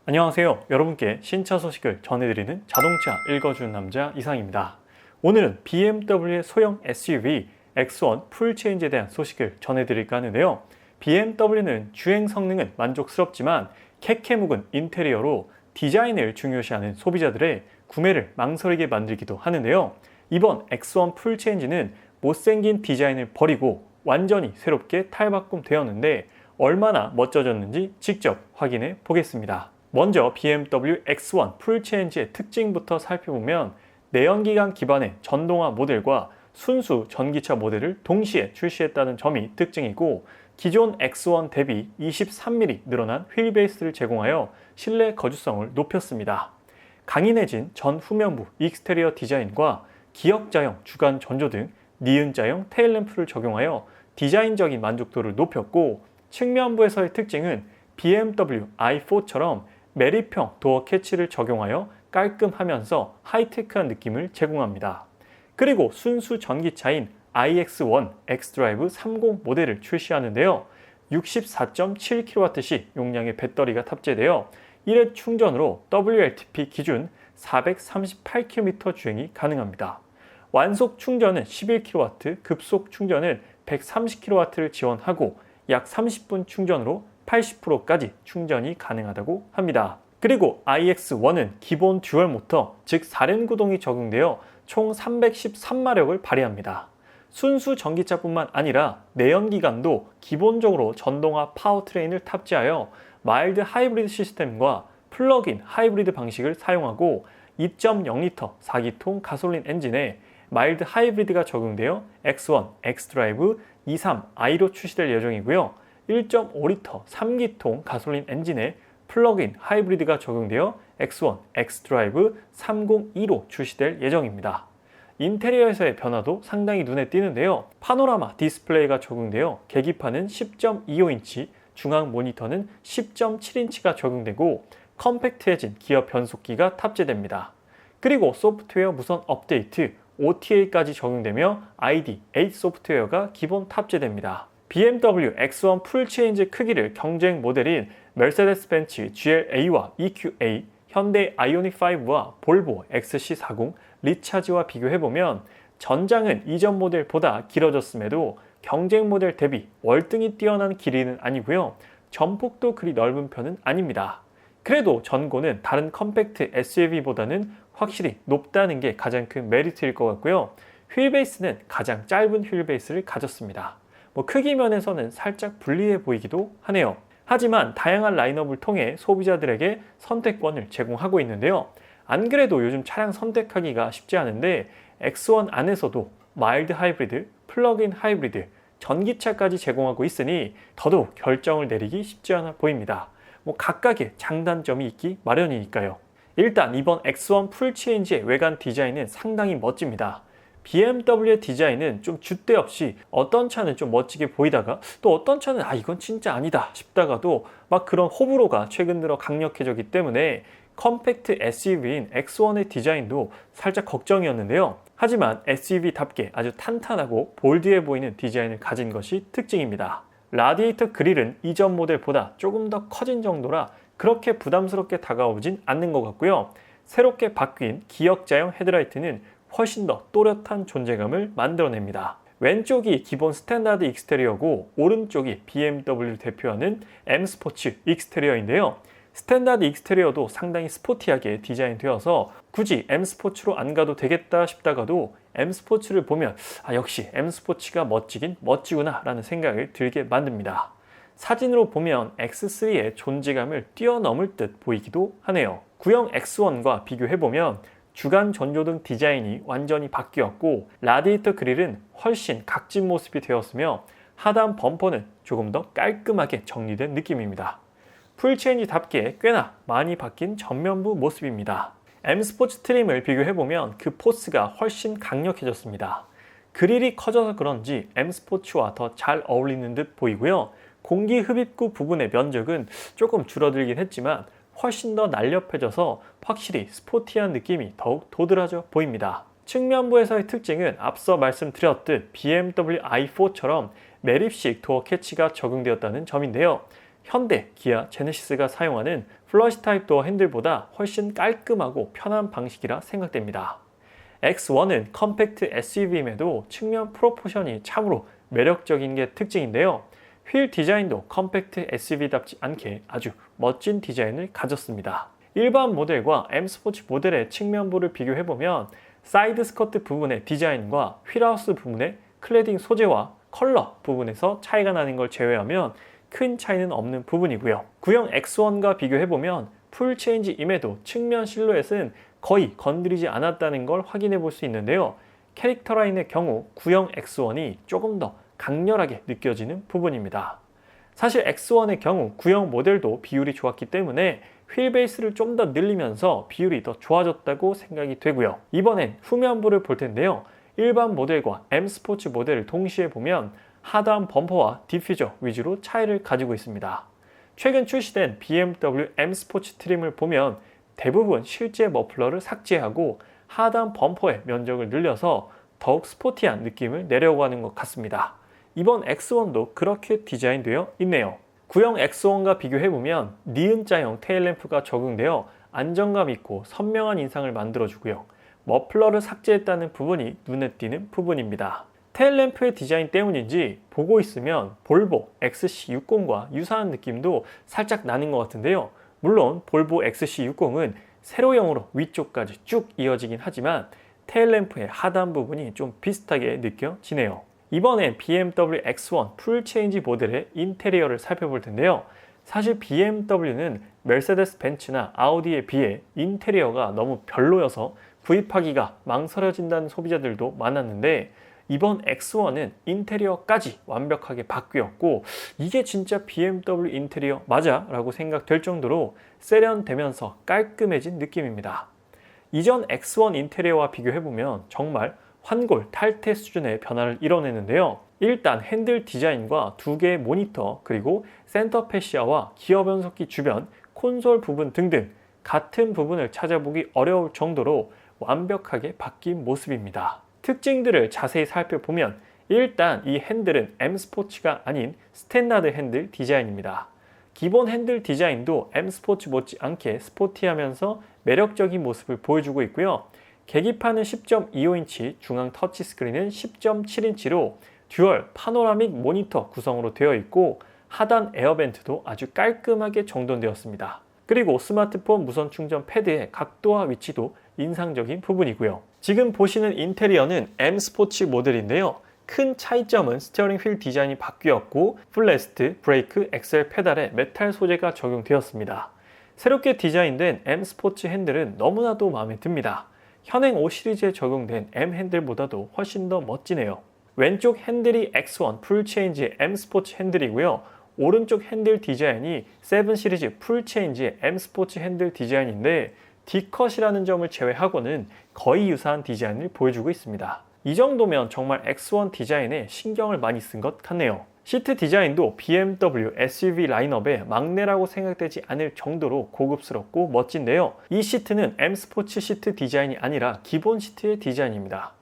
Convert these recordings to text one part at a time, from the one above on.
안녕하세요. 여러분께 신차 소식을 전해드리는 자동차 읽어주는 남자 이상입니다. 오늘은 BMW의 소형 SUV X1 풀체인지에 대한 소식을 전해드릴까 하는데요. BMW는 주행 성능은 만족스럽지만 캐캐 묵은 인테리어로 디자인을 중요시하는 소비자들의 구매를 망설이게 만들기도 하는데요. 이번 X1 풀체인지는 못생긴 디자인을 버리고 완전히 새롭게 탈바꿈되었는데 얼마나 멋져졌는지 직접 확인해 보겠습니다. 먼저 BMW X1 풀체인지의 특징부터 살펴보면 내연기관 기반의 전동화 모델과 순수 전기차 모델을 동시에 출시했다는 점이 특징이고, 기존 X1 대비 23mm 늘어난 휠베이스를 제공하여 실내 거주성을 높였습니다. 강인해진 전 후면부 익스테리어 디자인과 기역자형 주간 전조 등 니은자형 테일램프를 적용하여 디자인적인 만족도를 높였고, 측면부에서의 특징은 BMW i4처럼 매립형 도어 캐치를 적용하여 깔끔하면서 하이테크한 느낌을 제공합니다. 그리고 순수 전기차인 iX1 xDrive 30 모델을 출시하는데요. 64.7kWh 용량의 배터리가 탑재되어 1회 충전으로 WLTP 기준 438km 주행이 가능합니다. 완속 충전은 11kW, 급속 충전은 130kW를 지원하고 약 30분 충전으로 80%까지 충전이 가능하다고 합니다. 그리고 iX1은 기본 듀얼 모터, 즉 4륜 구동이 적용되어 총 313마력을 발휘합니다. 순수 전기차뿐만 아니라 내연기관도 기본적으로 전동화 파워트레인을 탑재하여 마일드 하이브리드 시스템과 플러그인 하이브리드 방식을 사용하고 2.0L 4기통 가솔린 엔진에 마일드 하이브리드가 적용되어 X1 xDrive 23i로 출시될 예정이고요. 1.5L 3기통 가솔린 엔진에 플러그인 하이브리드가 적용되어 X1 xDrive 302로 출시될 예정입니다. 인테리어에서의 변화도 상당히 눈에 띄는데요. 파노라마 디스플레이가 적용되어 계기판은 10.25인치, 중앙 모니터는 10.7인치가 적용되고 컴팩트해진 기어 변속기가 탑재됩니다. 그리고 소프트웨어 무선 업데이트 OTA까지 적용되며 ID8 소프트웨어가 기본 탑재됩니다. BMW X1 풀체인지 크기를 경쟁 모델인 메르세데스 벤츠 GLA와 EQA, 현대 아이오닉 5와 볼보 XC40, 리차지와 비교해보면 전장은 이전 모델보다 길어졌음에도 경쟁 모델 대비 월등히 뛰어난 길이는 아니고요. 전폭도 그리 넓은 편은 아닙니다. 그래도 전고는 다른 컴팩트 SUV보다는 확실히 높다는 게 가장 큰 메리트일 것 같고요. 휠베이스는 가장 짧은 휠베이스를 가졌습니다. 크기 면에서는 살짝 불리해 보이기도 하네요. 하지만 다양한 라인업을 통해 소비자들에게 선택권을 제공하고 있는데요. 안 그래도 요즘 차량 선택하기가 쉽지 않은데 X1 안에서도 마일드 하이브리드, 플러그인 하이브리드, 전기차까지 제공하고 있으니 더더욱 결정을 내리기 쉽지 않아 보입니다. 각각의 장단점이 있기 마련이니까요. 일단 이번 X1 풀체인지의 외관 디자인은 상당히 멋집니다. BMW의 디자인은 좀 줏대 없이 어떤 차는 좀 멋지게 보이다가 또 어떤 차는 이건 진짜 아니다 싶다가도 막 그런 호불호가 최근 들어 강력해졌기 때문에 컴팩트 SUV인 X1의 디자인도 살짝 걱정이었는데요. 하지만 SUV답게 아주 탄탄하고 볼드해 보이는 디자인을 가진 것이 특징입니다. 라디에이터 그릴은 이전 모델보다 조금 더 커진 정도라 그렇게 부담스럽게 다가오진 않는 것 같고요. 새롭게 바뀐 기역자형 헤드라이트는 훨씬 더 또렷한 존재감을 만들어냅니다. 왼쪽이 기본 스탠다드 익스테리어고 오른쪽이 BMW를 대표하는 M 스포츠 익스테리어인데요. 스탠다드 익스테리어도 상당히 스포티하게 디자인되어서 굳이 M 스포츠로 안 가도 되겠다 싶다가도 M 스포츠를 보면 역시 M 스포츠가 멋지긴 멋지구나 라는 생각을 들게 만듭니다. 사진으로 보면 X3의 존재감을 뛰어넘을 듯 보이기도 하네요. 구형 X1과 비교해보면 주간 전조등 디자인이 완전히 바뀌었고 라디에이터 그릴은 훨씬 각진 모습이 되었으며 하단 범퍼는 조금 더 깔끔하게 정리된 느낌입니다. 풀체인지답게 꽤나 많이 바뀐 전면부 모습입니다. M 스포츠 트림을 비교해보면 그 포스가 훨씬 강력해졌습니다. 그릴이 커져서 그런지 M 스포츠와 더 잘 어울리는 듯 보이고요. 공기 흡입구 부분의 면적은 조금 줄어들긴 했지만 훨씬 더 날렵해져서 확실히 스포티한 느낌이 더욱 도드라져 보입니다. 측면부에서의 특징은 앞서 말씀드렸듯 BMW i4처럼 매립식 도어 캐치가 적용되었다는 점인데요. 현대, 기아, 제네시스가 사용하는 플러시 타입 도어 핸들보다 훨씬 깔끔하고 편한 방식이라 생각됩니다. X1은 컴팩트 SUV임에도 측면 프로포션이 참으로 매력적인 게 특징인데요. 휠 디자인도 컴팩트 SUV답지 않게 아주 멋진 디자인을 가졌습니다. 일반 모델과 M 스포츠 모델의 측면부를 비교해보면 사이드 스커트 부분의 디자인과 휠하우스 부분의 클래딩 소재와 컬러 부분에서 차이가 나는 걸 제외하면 큰 차이는 없는 부분이고요. 구형 X1과 비교해보면 풀 체인지임에도 측면 실루엣은 거의 건드리지 않았다는 걸 확인해 볼 수 있는데요. 캐릭터 라인의 경우 구형 X1이 조금 더 강렬하게 느껴지는 부분입니다. 사실 X1의 경우 구형 모델도 비율이 좋았기 때문에 휠 베이스를 좀 더 늘리면서 비율이 더 좋아졌다고 생각이 되고요. 이번엔 후면부를 볼 텐데요. 일반 모델과 M 스포츠 모델을 동시에 보면 하단 범퍼와 디퓨저 위주로 차이를 가지고 있습니다. 최근 출시된 BMW M 스포츠 트림을 보면 대부분 실제 머플러를 삭제하고 하단 범퍼의 면적을 늘려서 더욱 스포티한 느낌을 내려고 하는 것 같습니다. 이번 X1도 그렇게 디자인되어 있네요. 구형 X1과 비교해보면 니은자형 테일램프가 적용되어 안정감 있고 선명한 인상을 만들어주고요. 머플러를 삭제했다는 부분이 눈에 띄는 부분입니다. 테일램프의 디자인 때문인지 보고 있으면 볼보 XC60과 유사한 느낌도 살짝 나는 것 같은데요. 물론 볼보 XC60은 세로형으로 위쪽까지 쭉 이어지긴 하지만 테일램프의 하단 부분이 좀 비슷하게 느껴지네요. 이번엔 BMW X1 풀 체인지 모델의 인테리어를 살펴볼 텐데요. 사실 BMW는 메르세데스 벤츠나 아우디에 비해 인테리어가 너무 별로여서 구입하기가 망설여진다는 소비자들도 많았는데 이번 X1은 인테리어까지 완벽하게 바뀌었고 이게 진짜 BMW 인테리어 맞아? 라고 생각될 정도로 세련되면서 깔끔해진 느낌입니다. 이전 X1 인테리어와 비교해보면 정말 환골 탈태 수준의 변화를 이뤄내는데요. 일단 핸들 디자인과 두 개의 모니터 그리고 센터 패시아와 기어 변속기 주변, 콘솔 부분 등등 같은 부분을 찾아보기 어려울 정도로 완벽하게 바뀐 모습입니다. 특징들을 자세히 살펴보면 일단 이 핸들은 M 스포츠가 아닌 스탠다드 핸들 디자인입니다. 기본 핸들 디자인도 M 스포츠 못지않게 스포티하면서 매력적인 모습을 보여주고 있고요. 계기판은 10.25인치, 중앙 터치스크린은 10.7인치로 듀얼 파노라믹 모니터 구성으로 되어 있고 하단 에어벤트도 아주 깔끔하게 정돈되었습니다. 그리고 스마트폰 무선 충전 패드의 각도와 위치도 인상적인 부분이고요. 지금 보시는 인테리어는 M 스포츠 모델인데요. 큰 차이점은 스티어링 휠 디자인이 바뀌었고 풀레스트, 브레이크, 엑셀 페달에 메탈 소재가 적용되었습니다. 새롭게 디자인된 M 스포츠 핸들은 너무나도 마음에 듭니다. 현행 5 시리즈에 적용된 M 핸들보다도 훨씬 더 멋지네요. 왼쪽 핸들이 X1 풀 체인지의 M 스포츠 핸들이고요. 오른쪽 핸들 디자인이 7 시리즈 풀 체인지의 M 스포츠 핸들 디자인인데 D컷이라는 점을 제외하고는 거의 유사한 디자인을 보여주고 있습니다. 이 정도면 정말 X1 디자인에 신경을 많이 쓴 것 같네요. 시트 디자인도 BMW SUV 라인업의 막내라고 생각되지 않을 정도로 고급스럽고 멋진데요. 이 시트는 M 스포츠 시트 디자인이 아니라 기본 시트의 디자인입니다.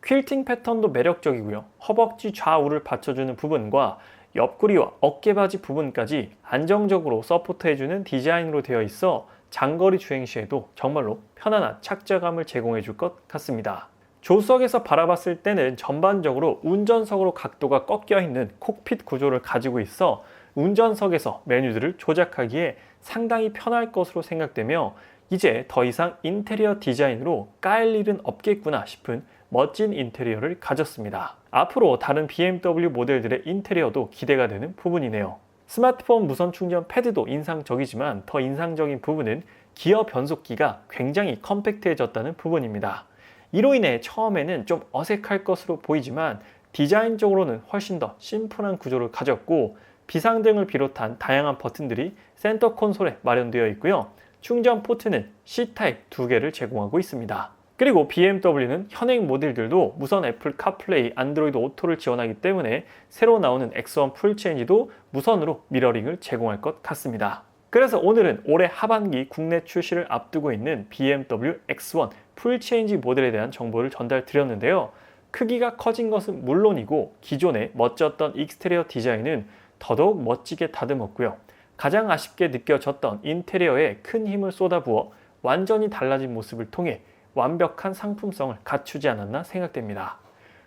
퀼팅 패턴도 매력적이고요. 허벅지 좌우를 받쳐주는 부분과 옆구리와 어깨바지 부분까지 안정적으로 서포트해주는 디자인으로 되어 있어 장거리 주행 시에도 정말로 편안한 착자감을 제공해 줄 것 같습니다. 조수석에서 바라봤을 때는 전반적으로 운전석으로 각도가 꺾여 있는 콕핏 구조를 가지고 있어 운전석에서 메뉴들을 조작하기에 상당히 편할 것으로 생각되며 이제 더 이상 인테리어 디자인으로 까일 일은 없겠구나 싶은 멋진 인테리어를 가졌습니다. 앞으로 다른 BMW 모델들의 인테리어도 기대가 되는 부분이네요. 스마트폰 무선 충전 패드도 인상적이지만 더 인상적인 부분은 기어 변속기가 굉장히 컴팩트해졌다는 부분입니다. 이로 인해 처음에는 좀 어색할 것으로 보이지만 디자인적으로는 훨씬 더 심플한 구조를 가졌고 비상등을 비롯한 다양한 버튼들이 센터 콘솔에 마련되어 있고요. 충전 포트는 C타입 2개를 제공하고 있습니다. 그리고 BMW는 현행 모델들도 무선 애플 카플레이, 안드로이드 오토를 지원하기 때문에 새로 나오는 X1 풀체인지도 무선으로 미러링을 제공할 것 같습니다. 그래서 오늘은 올해 하반기 국내 출시를 앞두고 있는 BMW X1 풀체인지 모델에 대한 정보를 전달드렸는데요. 크기가 커진 것은 물론이고 기존의 멋졌던 익스테리어 디자인은 더더욱 멋지게 다듬었고요. 가장 아쉽게 느껴졌던 인테리어에 큰 힘을 쏟아부어 완전히 달라진 모습을 통해 완벽한 상품성을 갖추지 않았나 생각됩니다.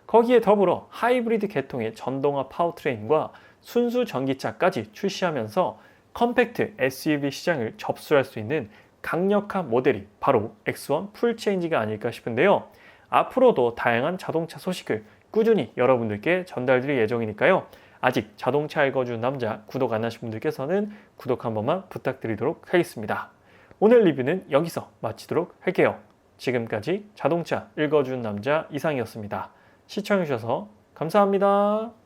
거기에 더불어 하이브리드 계통의 전동화 파워트레인과 순수 전기차까지 출시하면서 컴팩트 SUV 시장을 접수할 수 있는 강력한 모델이 바로 X1 풀체인지가 아닐까 싶은데요. 앞으로도 다양한 자동차 소식을 꾸준히 여러분들께 전달드릴 예정이니까요. 아직 자동차 읽어주는 남자 구독 안 하신 분들께서는 구독 한 번만 부탁드리도록 하겠습니다. 오늘 리뷰는 여기서 마치도록 할게요. 지금까지 자동차 읽어주는 남자 이상이었습니다. 시청해주셔서 감사합니다.